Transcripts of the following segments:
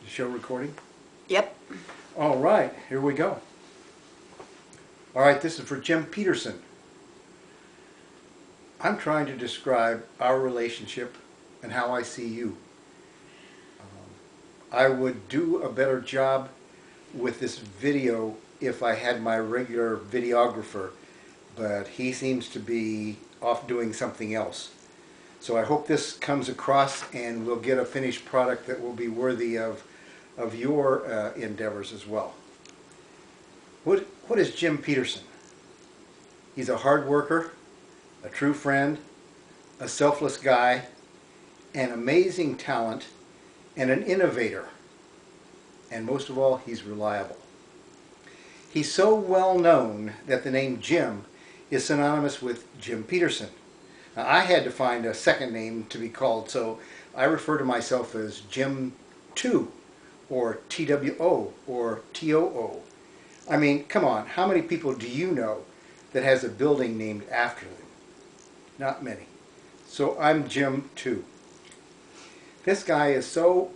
The show recording? Yep. All right, here we go. All right, this is for Jim Peterson. I'm trying to describe our relationship and how I see you. I would do a better job with this video if I had my regular videographer, but he seems to be off doing something else. So I hope this comes across and we'll get a finished product that will be worthy of your endeavors as well. What is Jim Peterson? He's a hard worker, a true friend, a selfless guy, an amazing talent, and an innovator. And most of all, he's reliable. He's so well known that the name Jim is synonymous with Jim Peterson. Now, I had to find a second name to be called, so I refer to myself as Jim 2, or TWO, or TOO. I mean, come on, how many people do you know that has a building named after them? Not many. So I'm Jim 2. This guy is so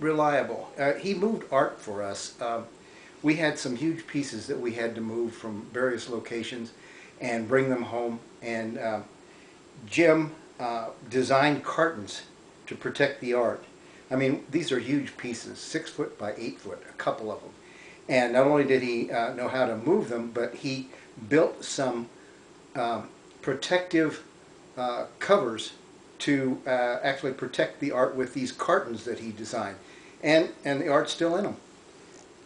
reliable. He moved art for us. We had some huge pieces that we had to move from various locations and bring them home. And Jim designed cartons to protect the art. I mean, these are huge pieces, 6 foot by 8 foot, a couple of them. And not only did he know how to move them, but he built some protective covers to actually protect the art with these cartons that he designed. And the art's still in them.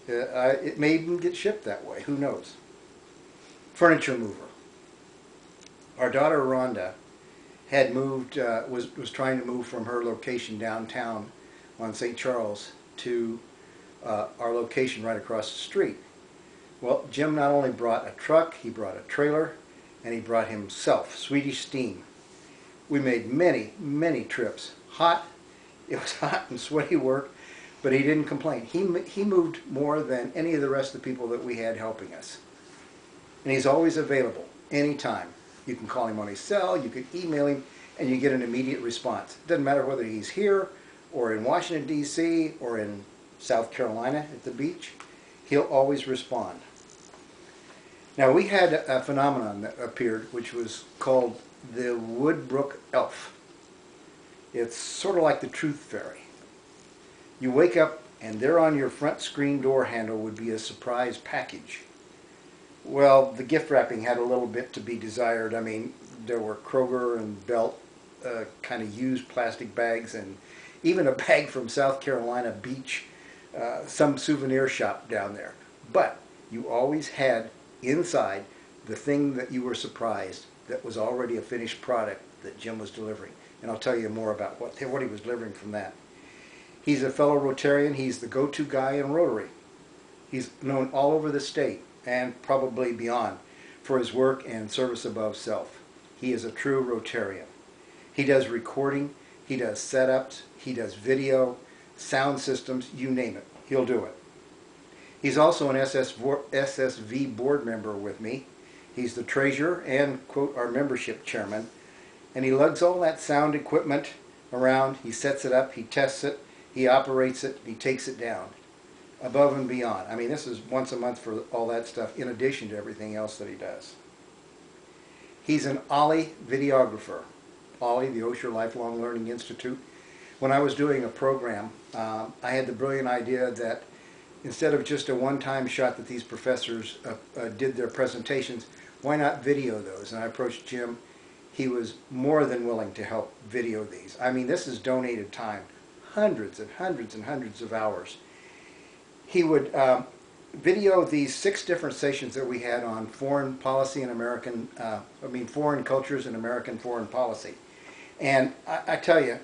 It may even get shipped that way, who knows. Furniture mover. Our daughter Rhonda had moved, was trying to move from her location downtown on St. Charles to our location right across the street. Well, Jim not only brought a truck, he brought a trailer, and he brought himself, Swedish steam. We made many trips. Hot, it was hot and sweaty work, but he didn't complain. He moved more than any of the rest of the people that we had helping us. And he's always available, anytime. You can call him on his cell, you can email him, and you get an immediate response. It doesn't matter whether he's here, or in Washington, D.C., or in South Carolina at the beach, he'll always respond. Now, we had a phenomenon that appeared, which was called the Woodbrook Elf. It's sort of like the Truth Fairy. You wake up, and there on your front screen door handle would be a surprise package. Well, the gift wrapping had a little bit to be desired. I mean, there were Kroger and Belt kind of used plastic bags, and even a bag from South Carolina Beach, some souvenir shop down there. But you always had inside the thing that you were surprised that was already a finished product that Jim was delivering. And I'll tell you more about what he was delivering from that. He's a fellow Rotarian. He's the go-to guy in Rotary. He's known all over the state and probably beyond for his work and service above self. He is a true Rotarian. He does recording, he does setups, he does video, sound systems, you name it, he'll do it. He's also an SSV board member with me. He's the treasurer and, quote, our membership chairman. And he lugs all that sound equipment around, he sets it up, he tests it, he operates it, he takes it down. Above and beyond. I mean, this is once a month for all that stuff, in addition to everything else that he does. He's an OLLI videographer. OLLI, the Osher Lifelong Learning Institute. When I was doing a program, I had the brilliant idea that instead of just a one-time shot that these professors did their presentations, why not video those? And I approached Jim. He was more than willing to help video these. I mean, this is donated time, hundreds and hundreds and hundreds of hours. He would video these 6 different sessions that we had on foreign policy and foreign cultures and American foreign policy. And I tell you,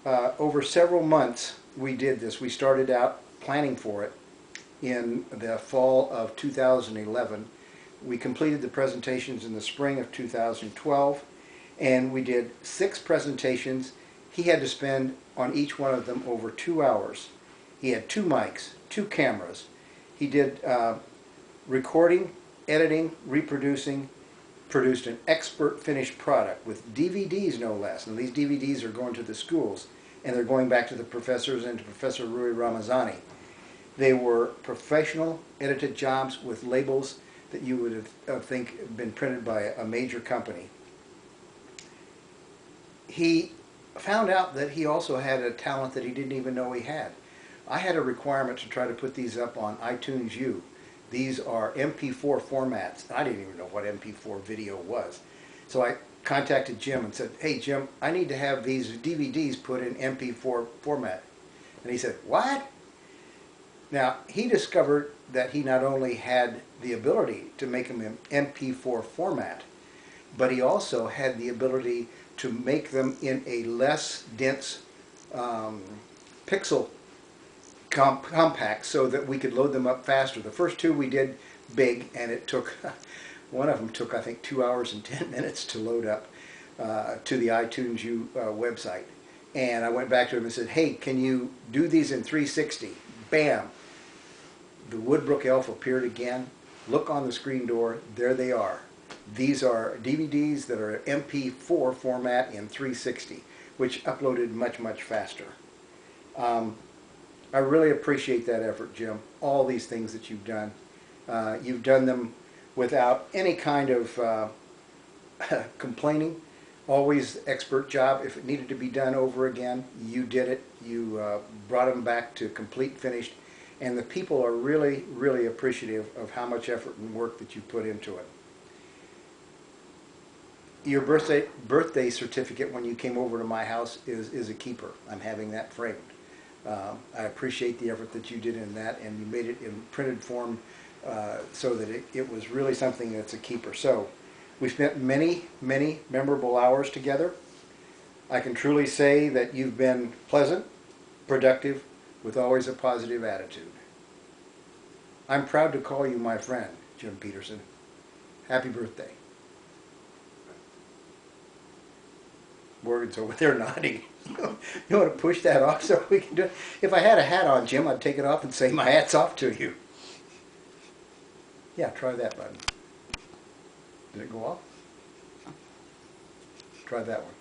over several months we did this. We started out planning for it in the fall of 2011. We completed the presentations in the spring of 2012, and we did 6 presentations. He had to spend on each one of them over 2 hours. He had 2 mics, 2 cameras. He did recording, editing, reproducing, produced an expert finished product with DVDs no less. And these DVDs are going to the schools. and they're going back to the professors and to Professor Rui Ramazani. They were professional edited jobs with labels that you would have think been printed by a major company. He found out that he also had a talent that he didn't even know he had. I had a requirement to try to put these up on iTunes U. These are MP4 formats. I didn't even know what MP4 video was. So I contacted Jim and said, "Hey Jim, I need to have these DVDs put in MP4 format." And he said, "What?" Now, he discovered that he not only had the ability to make them in MP4 format, but he also had the ability to make them in a less dense pixel compact so that we could load them up faster. The first two we did big, and it took, one of them took I think 2 hours and 10 minutes to load up to the iTunes U website. And I went back to him and said, "Hey, can you do these in 360? Bam! The Woodbrook Elf appeared again. Look on the screen door, there they are. These are DVDs that are MP4 format in 360, which uploaded much, much faster. I really appreciate that effort, Jim. All these things that you've done. You've done them without any kind of complaining. Always expert job. If it needed to be done over again, you did it. You brought them back to complete finished. And the people are really, really appreciative of how much effort and work that you put into it. Your birthday certificate when you came over to my house is a keeper. I'm having that framed. I appreciate the effort that you did in that, and you made it in printed form so that it was really something that's a keeper. So we spent many, many memorable hours together. I can truly say that you've been pleasant, productive, with always a positive attitude. I'm proud to call you my friend, Jim Peterson. Happy birthday. Morgan's over there nodding. You want to push that off so we can do it? If I had a hat on, Jim, I'd take it off and say, "My hat's off to you." Yeah, try that button. Did it go off? Try that one.